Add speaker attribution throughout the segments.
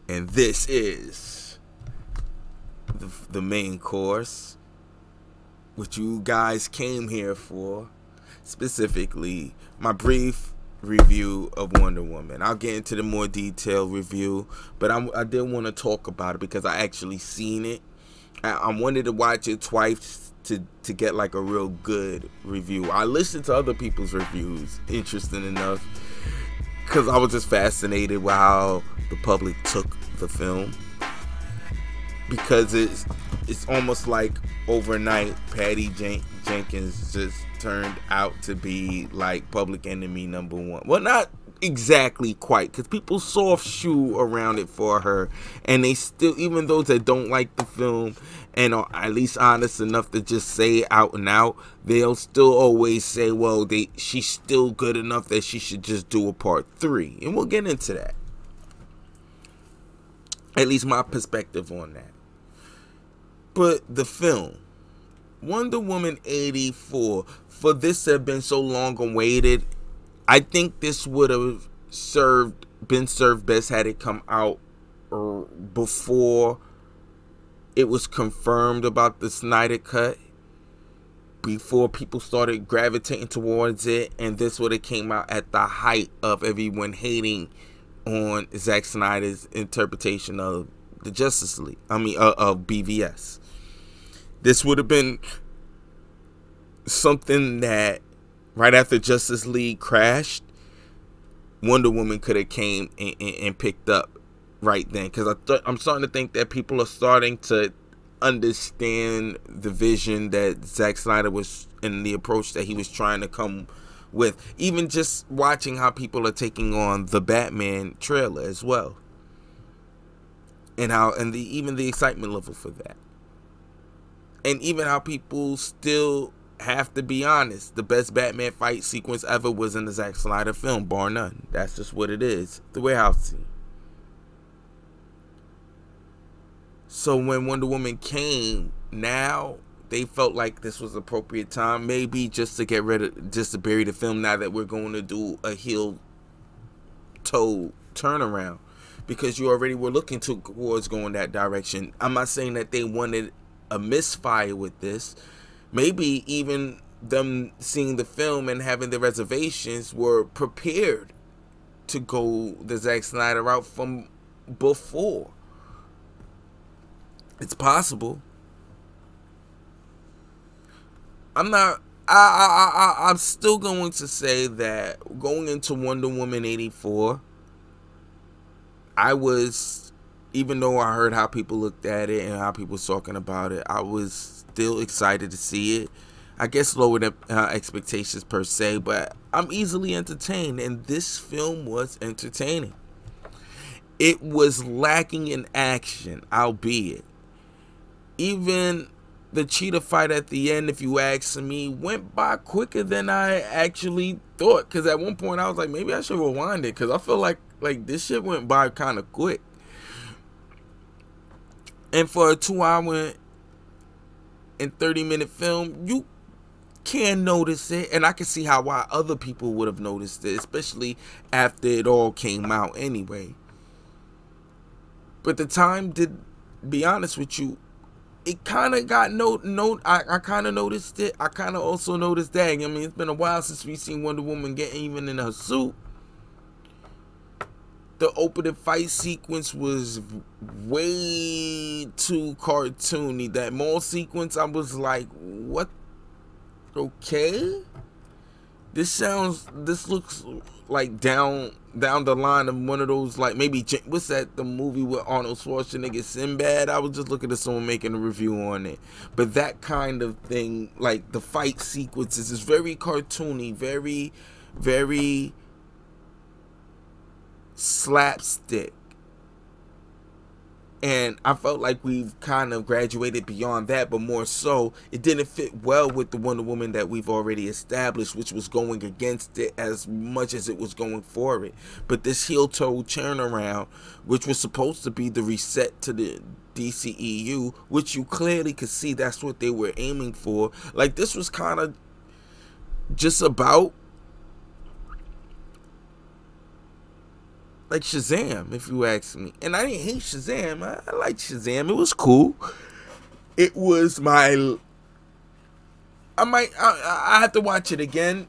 Speaker 1: And this is the main course, which you guys came here for, specifically my brief review of Wonder Woman. I'll get into the more detailed review, but I did want to talk about it because I actually seen it. I wanted to watch it twice to get like a real good review. I listened to other people's reviews, interesting enough, because I was just fascinated with how the public took the film, because it's almost like overnight Patty Jenkins just turned out to be like public enemy #1. Well, not exactly quite, because people soft shoe around it for her, and they still, even those that don't like the film and are at least honest enough to just say it out and out, they'll still always say, well, she's still good enough that she should just do a part 3, and we'll get into that. At least my perspective on that. But the film, Wonder Woman 84, for this to have been so long awaited, I think this would have been served best had it come out before it was confirmed about the Snyder Cut, before people started gravitating towards it, and this would have came out at the height of everyone hating on Zack Snyder's interpretation of the Justice League. Of BVS. This would have been something that right after Justice League crashed, Wonder Woman could have came and picked up right then, because I'm starting to think that people are starting to understand the vision that Zack Snyder was, and the approach that he was trying to come with. Even just watching how people are taking on the Batman trailer as well, and how even the excitement level for that, and even how people still have to be honest, the best Batman fight sequence ever was in the Zack Snyder film, bar none. That's just what it is. The warehouse scene. So when Wonder Woman came, now they felt like this was appropriate time, maybe just to get rid of, just to bury the film now that we're going to do a heel toe turnaround, because you already were looking towards going that direction. I'm not saying that they wanted a misfire with this. Maybe even them seeing the film and having the reservations were prepared to go the Zack Snyder route from before. It's possible. I'm still going to say that going into Wonder Woman 84, I was, even though I heard how people looked at it and how people was talking about it, I was still excited to see it. I guess lower than expectations per se, but I'm easily entertained, and this film was entertaining. It was lacking in action, albeit. Even the cheetah fight at the end, if you ask me, went by quicker than I actually thought. Because at one point I was like, maybe I should rewind it, because I feel like this shit went by kind of quick. And for a 2-hour and 30-minute film, you can notice it, and I can see why other people would have noticed it, especially after it all came out anyway. But the time did, be honest with you, it kind of got I kind of noticed it. I kind of also noticed that. I mean, it's been a while since we've seen Wonder Woman get even in her suit. The opening fight sequence was way too cartoony. That mall sequence, I was like, what? Okay. This looks like down the line of one of those, like, maybe, what's that, the movie with Arnold Schwarzenegger, Sinbad? I was just looking at someone making a review on it. But that kind of thing, like the fight sequences, is very cartoony, very, very slapstick. And I felt like we've kind of graduated beyond that, but more so, it didn't fit well with the Wonder Woman that we've already established, which was going against it as much as it was going for it. But this heel-toe turnaround, which was supposed to be the reset to the DCEU, which you clearly could see that's what they were aiming for. Like, this was kind of just about like Shazam, if you ask me. And I didn't hate Shazam. I liked Shazam. It was cool. It was my... I have to watch it again,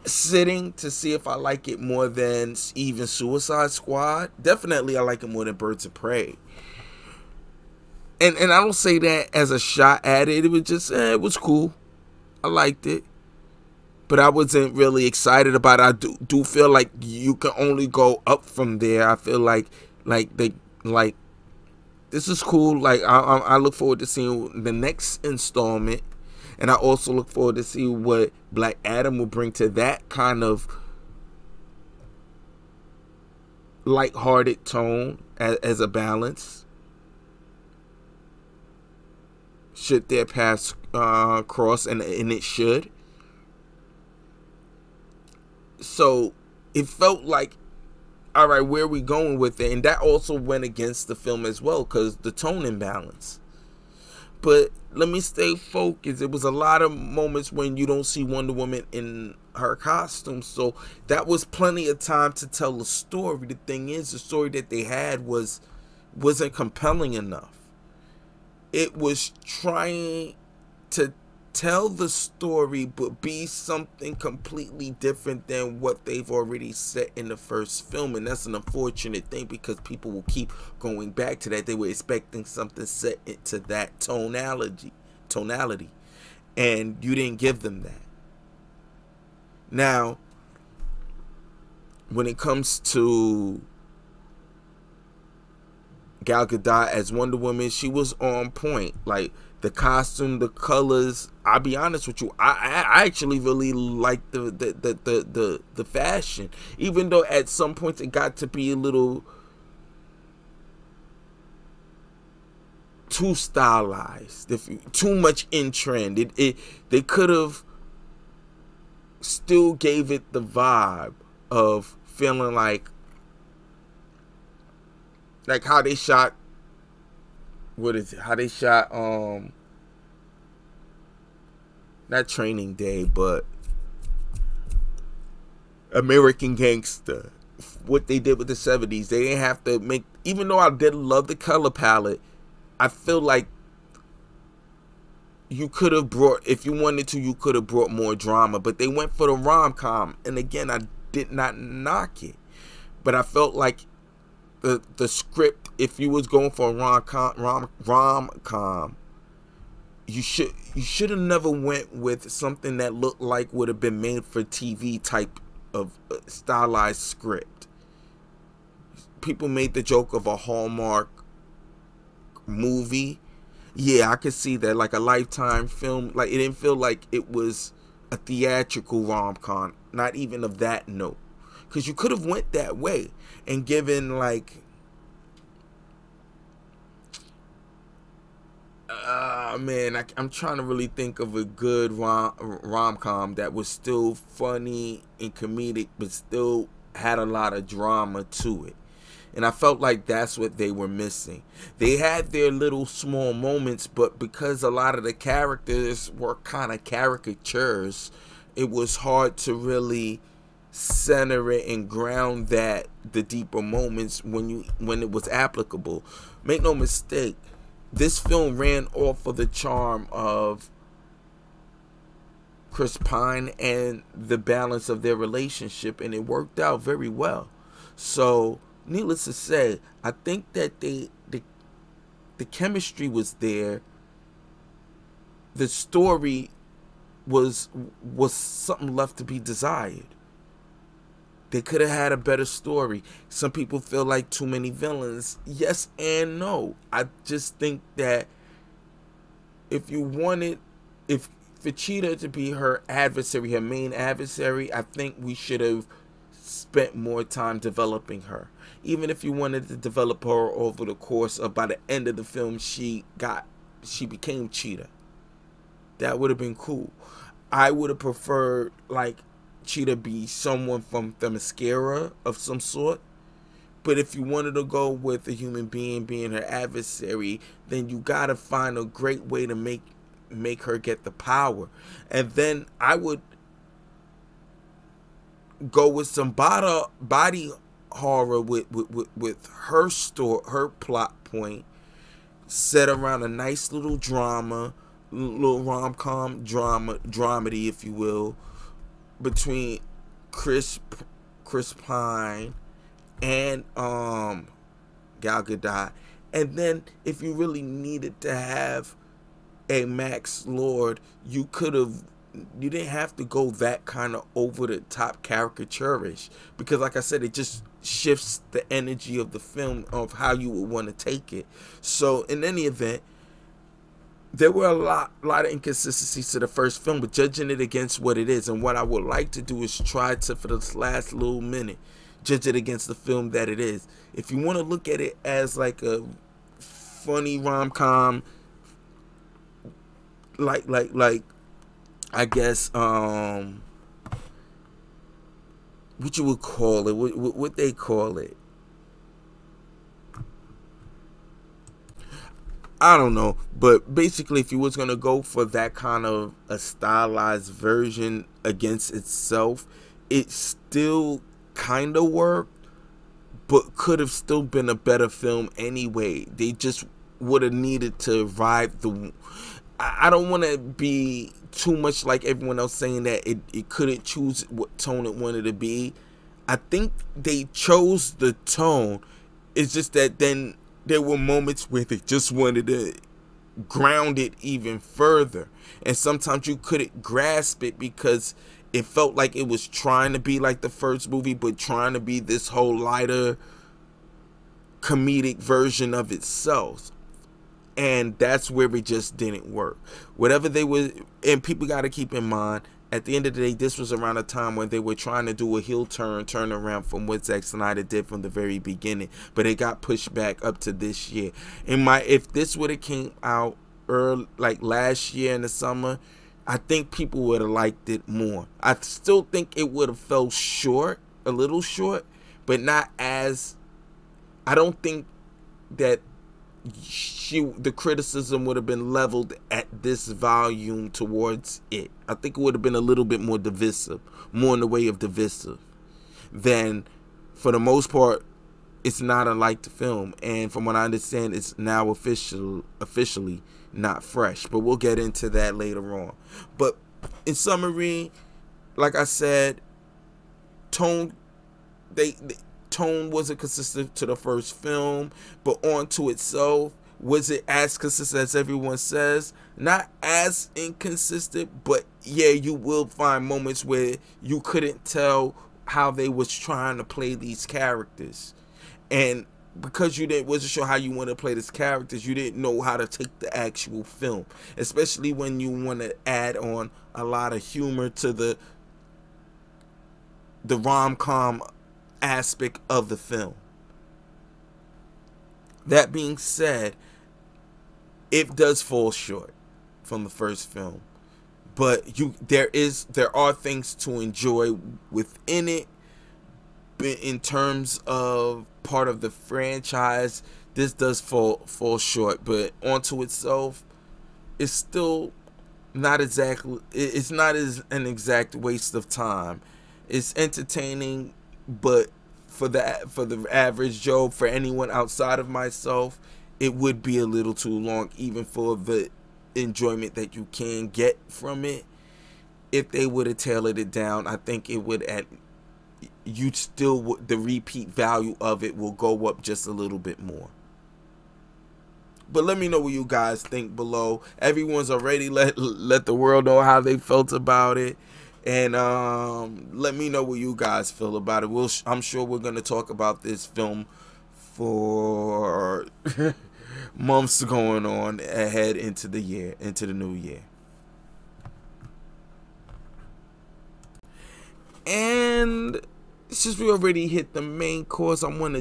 Speaker 1: sitting, to see if I like it more than even Suicide Squad. Definitely I like it more than Birds of Prey. And I don't say that as a shot at it. It was just, it was cool. I liked it. But I wasn't really excited about it. I do feel like you can only go up from there. I feel like this is cool. Like I look forward to seeing the next installment, and I also look forward to see what Black Adam will bring to that kind of lighthearted tone as a balance. Should their paths cross, and it should. So it felt like, all right, where are we going with it? And that also went against the film as well, because the tone imbalance. But let me stay focused. It was a lot of moments when you don't see Wonder Woman in her costume, so that was plenty of time to tell a story. The thing is, the story that they had wasn't compelling enough. It was trying to tell the story but be something completely different than what they've already set in the first film, and that's an unfortunate thing, because people will keep going back to that. They were expecting something set into that tonality, and you didn't give them that. Now, when it comes to Gal Gadot as Wonder Woman, she was on point. Like, the costume, the colors. I'll be honest with you, I actually really liked the fashion, even though at some points it got to be a little too stylized, too much in trend. They could have still gave it the vibe of feeling like how they shot, what is it? How they shot not Training Day, but American Gangster. What they did with the 70s. They didn't have to make, even though I did love the color palette, I feel like you could have brought, if you wanted to, you could have brought more drama, but they went for the rom-com. And again, I did not knock it, but I felt like the script, if you was going for a rom-com, you should have never went with something that looked like would have been made for TV type of stylized script. People made the joke of a Hallmark movie. Yeah, I could see that, like a Lifetime film. Like, it didn't feel like it was a theatrical rom-com, not even of that note. Because you could have went that way and given, like, man, I'm trying to really think of a good rom-com that was still funny and comedic, but still had a lot of drama to it. And I felt like that's what they were missing. They had their little small moments, but because a lot of the characters were kind of caricatures, it was hard to really center it and ground the deeper moments when it was applicable. Make no mistake, this film ran off of the charm of Chris Pine and the balance of their relationship, and it worked out very well. So, needless to say, I think that the chemistry was there. The story was something left to be desired. They could have had a better story. Some people feel like too many villains. Yes and no. I just think that if you wanted, for Cheetah to be her adversary, her main adversary, I think we should have spent more time developing her. Even if you wanted to develop her over the course of, by the end of the film, she became Cheetah. That would have been cool. I would have preferred, like, Cheetah be someone from Themyscira of some sort. But if you wanted to go with a human being being her adversary, then you gotta find a great way to make her get the power. And then I would go with some body horror with her her plot point set around a nice little drama, little rom-com dramedy, if you will, between Chris Pine and Gal Gadot. And then if you really needed to have a Max Lord, you didn't have to go that kind of over the top caricaturish, because like I said, it just shifts the energy of the film of how you would want to take it. So in any event, there were a lot of inconsistencies to the first film, but judging it against what it is, and what I would like to do is try to, for this last little minute, judge it against the film that it is. If you want to look at it as like a funny rom-com, like I guess what you would call it, what they call it, I don't know, but basically if you was gonna go for that kind of a stylized version against itself, it still kind of worked, but could have still been a better film anyway. They just would have needed to ride the, I don't want to be too much like everyone else saying that it couldn't choose what tone it wanted to be. I think they chose the tone. It's just that then there were moments where they just wanted to ground it even further, and sometimes you couldn't grasp it because it felt like it was trying to be like the first movie, but trying to be this whole lighter comedic version of itself. And that's where it just didn't work. Whatever they were, and people got to keep in mind, at the end of the day, this was around a time when they were trying to do a heel turn around from what Zack Snyder did from the very beginning, but it got pushed back up to this year. If this would have came out early, like last year in the summer, I think people would have liked it more. I still think it would have fell short, a little short, but not as, I don't think that the criticism would have been leveled at this volume towards it. I think it would have been a little bit more divisive, more in the way of divisive, than, for the most part, it's not a liked film. And from what I understand, it's now officially not fresh, but we'll get into that later on. But in summary, like I said, tone wasn't consistent to the first film, but onto itself, was it as consistent as everyone says? Not as inconsistent, but yeah, you will find moments where you couldn't tell how they was trying to play these characters, and because you wasn't sure how you want to play these characters, you didn't know how to take the actual film, especially when you want to add on a lot of humor to the rom-com aspect of the film. That being said, it does fall short from the first film, but there are things to enjoy within it. In terms of part of the franchise, this does fall short, but onto itself, it's still not exactly, it's not as an exact waste of time. It's entertaining, but for the average Joe, for anyone outside of myself, it would be a little too long, even for the enjoyment that you can get from it. If they would have tailored it down, I think it would the repeat value of it will go up just a little bit more. But let me know what you guys think below. Everyone's already let the world know how they felt about it. And let me know what you guys feel about it. I'm sure we're going to talk about this film for months going on ahead into the new year. And since we already hit the main course, I want to